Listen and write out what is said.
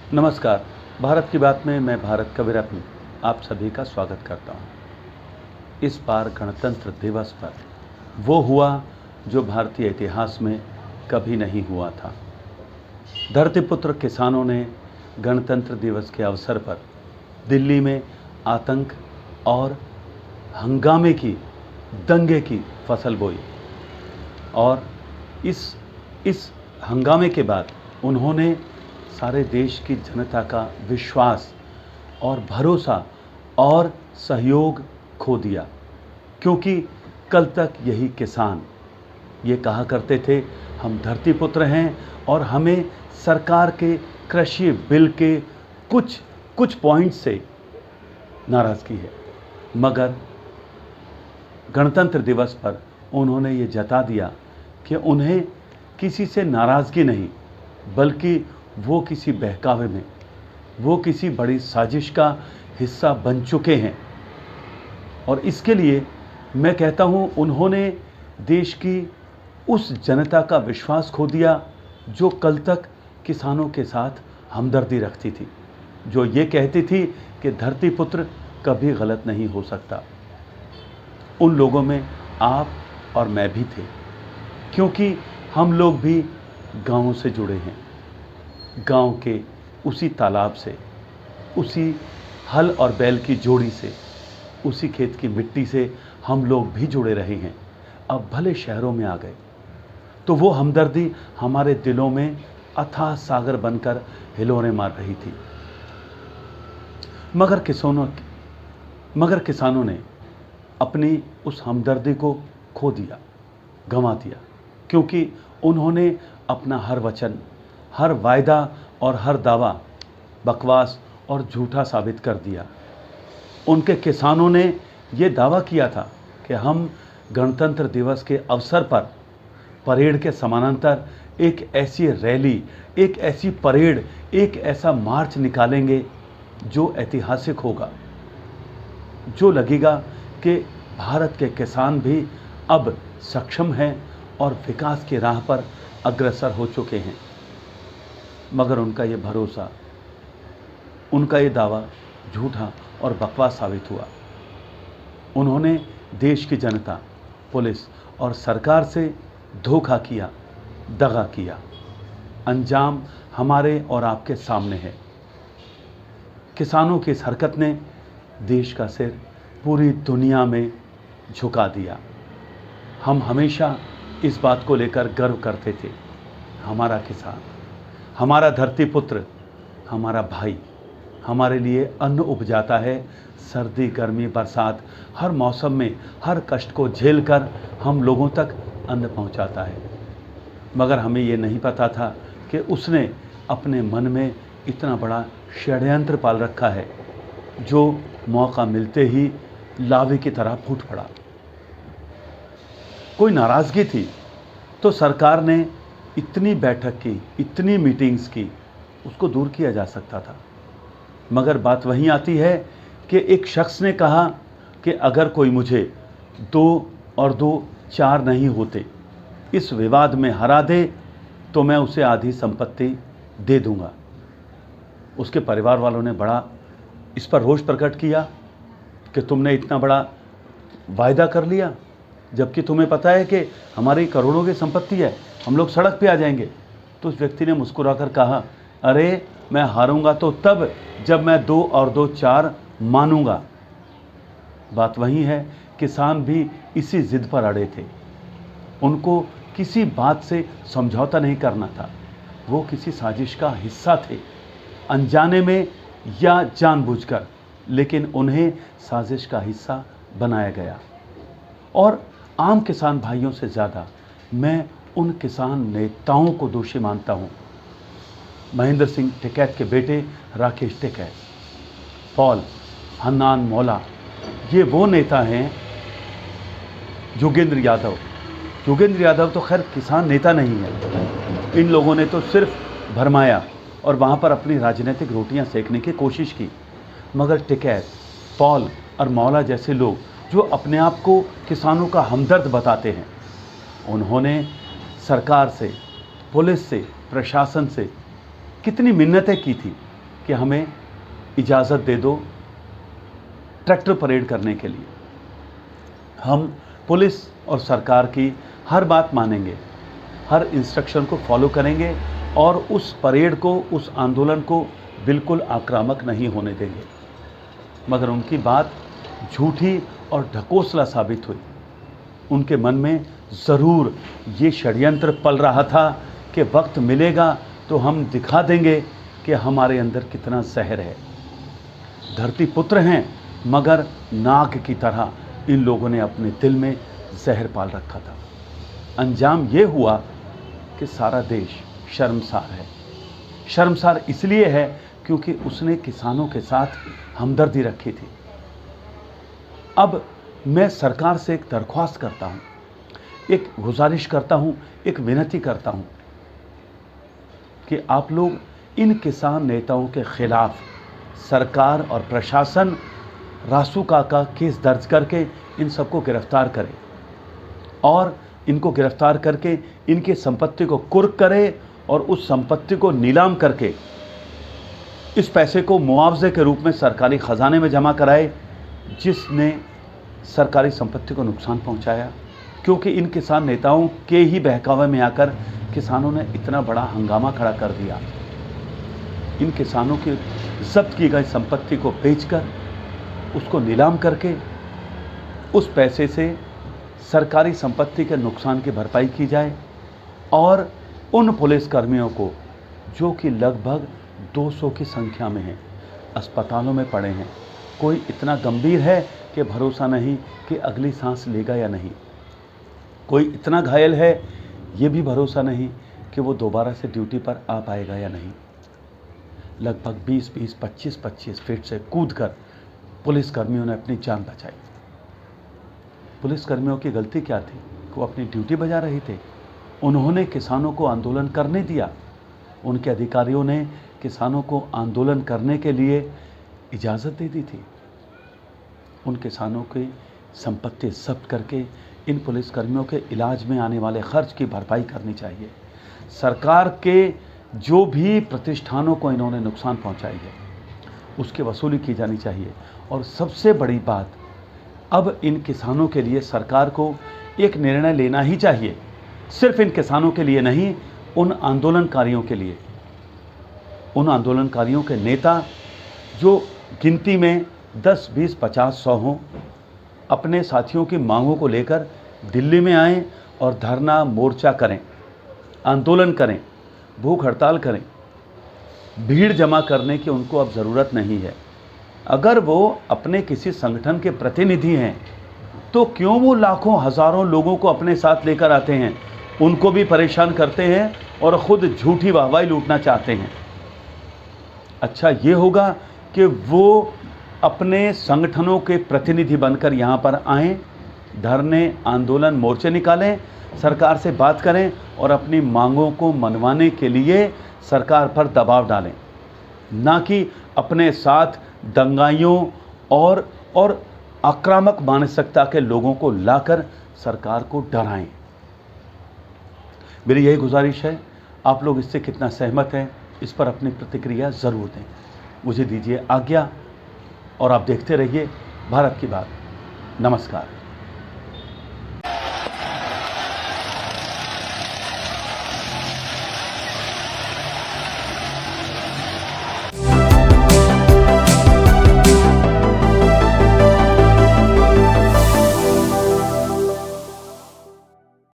नमस्कार। भारत की बात में मैं भारत कवि रत्न आप सभी का स्वागत करता हूँ। इस बार गणतंत्र दिवस पर वो हुआ जो भारतीय इतिहास में कभी नहीं हुआ था। धरतीपुत्र किसानों ने गणतंत्र दिवस के अवसर पर दिल्ली में आतंक और हंगामे की, दंगे की फसल बोई और इस हंगामे के बाद उन्होंने सारे देश की जनता का विश्वास और भरोसा और सहयोग खो दिया, क्योंकि कल तक यही किसान ये कहा करते थे, हम धरतीपुत्र हैं और हमें सरकार के कृषि बिल के कुछ पॉइंट से नाराज़गी है। मगर गणतंत्र दिवस पर उन्होंने ये जता दिया कि उन्हें किसी से नाराज़गी नहीं, बल्कि वो किसी बहकावे में, वो किसी बड़ी साजिश का हिस्सा बन चुके हैं। और इसके लिए मैं कहता हूँ, उन्होंने देश की उस जनता का विश्वास खो दिया जो कल तक किसानों के साथ हमदर्दी रखती थी, जो ये कहती थी कि धरतीपुत्र कभी गलत नहीं हो सकता। उन लोगों में आप और मैं भी थे, क्योंकि हम लोग भी गाँवों से जुड़े हैं। गांव के उसी तालाब से, उसी हल और बैल की जोड़ी से, उसी खेत की मिट्टी से हम लोग भी जुड़े रहे हैं। अब भले शहरों में आ गए तो वो हमदर्दी हमारे दिलों में अथाह सागर बनकर हिलोरें मार रही थी। मगर किसानों ने अपनी उस हमदर्दी को खो दिया, गंवा दिया, क्योंकि उन्होंने अपना हर वचन, हर वायदा और हर दावा बकवास और झूठा साबित कर दिया। उनके किसानों ने ये दावा किया था कि हम गणतंत्र दिवस के अवसर पर परेड के समानांतर एक ऐसी रैली, एक ऐसी परेड, एक ऐसा मार्च निकालेंगे जो ऐतिहासिक होगा, जो लगेगा कि भारत के किसान भी अब सक्षम हैं और विकास की राह पर अग्रसर हो चुके हैं। मगर उनका ये भरोसा, उनका ये दावा झूठा और बकवास साबित हुआ। उन्होंने देश की जनता, पुलिस और सरकार से धोखा किया, दगा किया। अंजाम हमारे और आपके सामने है। किसानों की इस हरकत ने देश का सिर पूरी दुनिया में झुका दिया। हम हमेशा इस बात को लेकर गर्व करते थे, हमारा किसान, हमारा धरतीपुत्र, हमारा भाई हमारे लिए अन्न उपजाता है। सर्दी, गर्मी, बरसात, हर मौसम में हर कष्ट को झेलकर हम लोगों तक अन्न पहुंचाता है। मगर हमें ये नहीं पता था कि उसने अपने मन में इतना बड़ा षड्यंत्र पाल रखा है, जो मौका मिलते ही लावे की तरह फूट पड़ा। कोई नाराज़गी थी तो सरकार ने इतनी बैठक की, इतनी मीटिंग्स की, उसको दूर किया जा सकता था। मगर बात वहीं आती है कि एक शख्स ने कहा कि अगर कोई मुझे 2 और 2 4 नहीं होते, इस विवाद में हरा दे तो मैं उसे आधी संपत्ति दे दूंगा। उसके परिवार वालों ने बड़ा इस पर रोष प्रकट किया कि तुमने इतना बड़ा वायदा कर लिया, जबकि तुम्हें पता है कि हमारी करोड़ों की संपत्ति है, हम लोग सड़क पे आ जाएंगे। तो उस व्यक्ति ने मुस्कुराकर कहा, अरे मैं हारूंगा तो तब जब मैं 2 और 2 4 मानूंगा। बात वही है, किसान भी इसी जिद पर अड़े थे। उनको किसी बात से समझौता नहीं करना था। वो किसी साजिश का हिस्सा थे, अनजाने में या जानबूझकर, लेकिन उन्हें साजिश का हिस्सा बनाया गया। और आम किसान भाइयों से ज़्यादा मैं उन किसान नेताओं को दोषी मानता हूँ। महेंद्र सिंह टिकैत के बेटे राकेश टिकैत, पॉल, हन्नान मौला, ये वो नेता हैं। योगेंद्र यादव तो खैर किसान नेता नहीं है। इन लोगों ने तो सिर्फ भरमाया और वहाँ पर अपनी राजनीतिक रोटियां सेकने की कोशिश की। मगर टिकैत, पॉल और मौला जैसे लोग जो अपने आप को किसानों का हमदर्द बताते हैं, उन्होंने सरकार से, पुलिस से, प्रशासन से कितनी मिन्नतें की थी, कि हमें इजाज़त दे दो ट्रैक्टर परेड करने के लिए। हम पुलिस और सरकार की हर बात मानेंगे, हर इंस्ट्रक्शन को फॉलो करेंगे और उस परेड को, उस आंदोलन को बिल्कुल आक्रामक नहीं होने देंगे। मगर उनकी बात झूठी और ढकोसला साबित हुई। उनके मन में ज़रूर ये षड्यंत्र पल रहा था कि वक्त मिलेगा तो हम दिखा देंगे कि हमारे अंदर कितना जहर है। धरती पुत्र हैं, मगर नाग की तरह इन लोगों ने अपने दिल में जहर पाल रखा था। अंजाम ये हुआ कि सारा देश शर्मसार है। शर्मसार इसलिए है क्योंकि उसने किसानों के साथ हमदर्दी रखी थी। अब मैं सरकार से एक दरख्वास्त करता हूँ, एक गुजारिश करता हूँ, एक विनती करता हूँ कि आप लोग इन किसान नेताओं के खिलाफ सरकार और प्रशासन रासुका का केस दर्ज करके इन सबको गिरफ्तार करे और इनको गिरफ्तार करके इनकी संपत्ति को कुर्क करे और उस संपत्ति को नीलाम करके इस पैसे को मुआवजे के रूप में सरकारी ख़जाने में जमा कराए जिसने सरकारी संपत्ति को नुकसान पहुंचाया। क्योंकि इन किसान नेताओं के ही बहकावे में आकर किसानों ने इतना बड़ा हंगामा खड़ा कर दिया। इन किसानों की जब्त की गई संपत्ति को बेचकर उसको नीलाम करके उस पैसे से सरकारी संपत्ति के नुकसान की भरपाई की जाए और उन पुलिसकर्मियों को जो कि लगभग 200 की संख्या में हैं, अस्पतालों में पड़े हैं, कोई इतना गंभीर है कि भरोसा नहीं कि अगली सांस लेगा या नहीं, कोई इतना घायल है ये भी भरोसा नहीं कि वो दोबारा से ड्यूटी पर आ पाएगा या नहीं। लगभग 20-20, 25-25 फीट से कूदकर पुलिसकर्मियों ने अपनी जान बचाई। पुलिसकर्मियों की गलती क्या थी? वो अपनी ड्यूटी बजा रहे थे। उन्होंने किसानों को आंदोलन करने दिया। उनके अधिकारियों ने किसानों को आंदोलन करने के लिए इजाज़त दे दी थी। उन किसानों की संपत्ति जब्त करके इन पुलिसकर्मियों के इलाज में आने वाले खर्च की भरपाई करनी चाहिए। सरकार के जो भी प्रतिष्ठानों को इन्होंने नुकसान पहुंचाई है उसकी वसूली की जानी चाहिए। और सबसे बड़ी बात, अब इन किसानों के लिए सरकार को एक निर्णय लेना ही चाहिए, सिर्फ इन किसानों के लिए नहीं, उन आंदोलनकारियों के लिए। उन आंदोलनकारियों के नेता जो गिनती में 10, 20, 50, 100 हों, अपने साथियों की मांगों को लेकर दिल्ली में आएं और धरना मोर्चा करें, आंदोलन करें, भूख हड़ताल करें। भीड़ जमा करने की उनको अब ज़रूरत नहीं है। अगर वो अपने किसी संगठन के प्रतिनिधि हैं तो क्यों वो लाखों हज़ारों लोगों को अपने साथ लेकर आते हैं, उनको भी परेशान करते हैं और ख़ुद झूठी वाहवाही लूटना चाहते हैं। अच्छा ये होगा कि वो अपने संगठनों के प्रतिनिधि बनकर यहाँ पर आएँ, धरने, आंदोलन, मोर्चे निकालें, सरकार से बात करें और अपनी मांगों को मनवाने के लिए सरकार पर दबाव डालें, ना कि अपने साथ दंगाइयों और आक्रामक मानसिकता के लोगों को लाकर सरकार को डराएं। मेरी यही गुजारिश है। आप लोग इससे कितना सहमत हैं, इस पर अपनी प्रतिक्रिया ज़रूर दें। मुझे दीजिए आज्ञा और आप देखते रहिए भारत की बात। नमस्कार।